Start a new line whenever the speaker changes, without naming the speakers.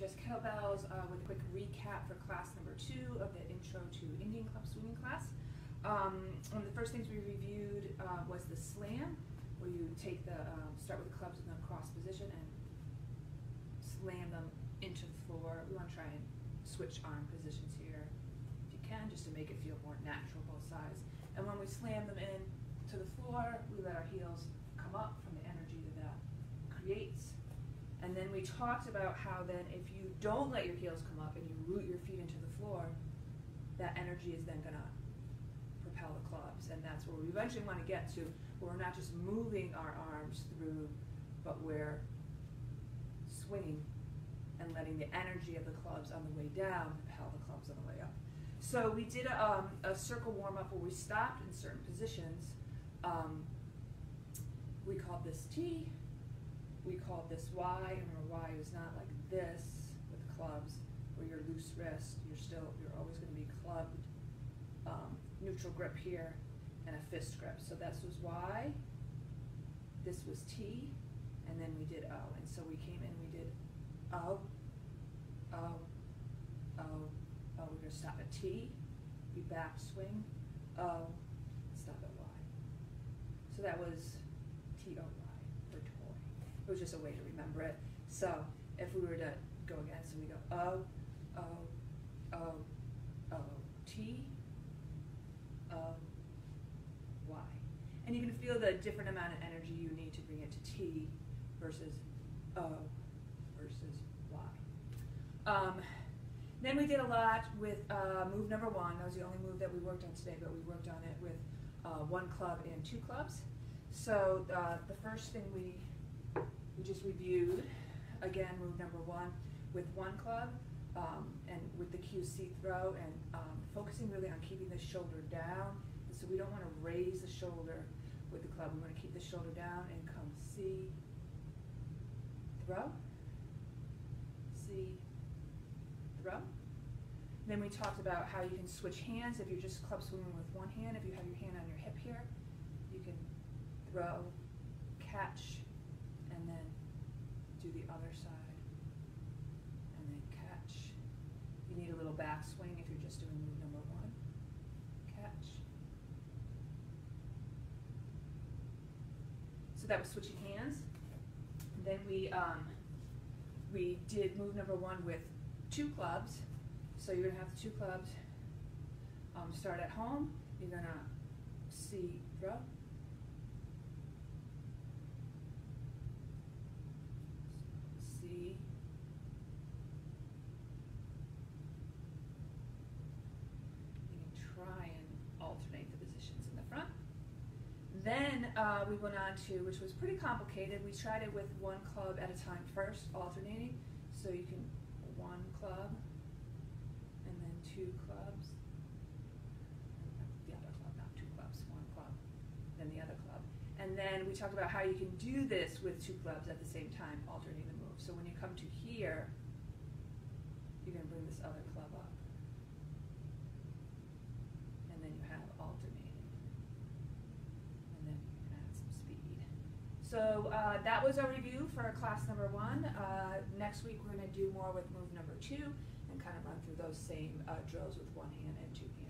just kettlebells with a quick recap for class number 2 of the Intro to Indian Club Swinging class. One of the first things we reviewed was the slam, where you take the start with the clubs in the cross position and slam them into the floor. We want to try and switch arm positions here if you can, just to make it feel more natural both sides. And when we slam them in to the floor, we let our heels come up from the energy that creates. And then we talked about how then if you don't let your heels come up and you root your feet into the floor, that energy is then going to propel the clubs. And that's where we eventually want to get to, where we're not just moving our arms through, but we're swinging and letting the energy of the clubs on the way down propel the clubs on the way up. So we did a circle warm-up where we stopped in certain positions. We called this T. We called this Y. Remember, Y is not like this with the clubs, where your loose wrist, you're always going to be clubbed, neutral grip here, and a fist grip. So this was Y, this was T, and then we did O. And so we came in, we did O, O, O, O. We're going to stop at T, we back swing, O, stop at Y. So that was T-O-Y. It was just a way to remember it. So if we were to go again, so we go O, O, O, O, T, O, Y. And you can feel the different amount of energy you need to bring it to T versus O versus Y. Then we did a lot with move number 1. That was the only move that we worked on today, but we worked on it with 1 club and 2 clubs. So the first thing we just reviewed, again, move number 1 with 1 club and with the QC throw, and focusing really on keeping the shoulder down. And so we don't want to raise the shoulder with the club. We want to keep the shoulder down and come C, throw, C, throw. Then we talked about how you can switch hands if you're just club swinging with 1 hand. If you have your hand on your hip here, you can throw, catch, and then do the other side, and then catch. You need a little back swing if you're just doing move number 1. Catch. So that was switching hands. And then we did move number 1 with 2 clubs. So you're going to have the 2 clubs. Start at home. You're going to C, throw. C. You can try and alternate the positions in the front. Then we went on to, which was pretty complicated, we tried it with 1 club at a time first, alternating. So you can 1 club, and then 2 clubs, the other club, not 2 clubs, 1 club, then the other club. And then we talked about how you can do this with 2 clubs at the same time, alternating the move. So when you come to here, you're going to bring this other club up. And then you have alternating. And then you can add some speed. So that was our review for class number 1. Next week we're going to do more with move number 2 and kind of run through those same drills with 1 hand and 2 hands.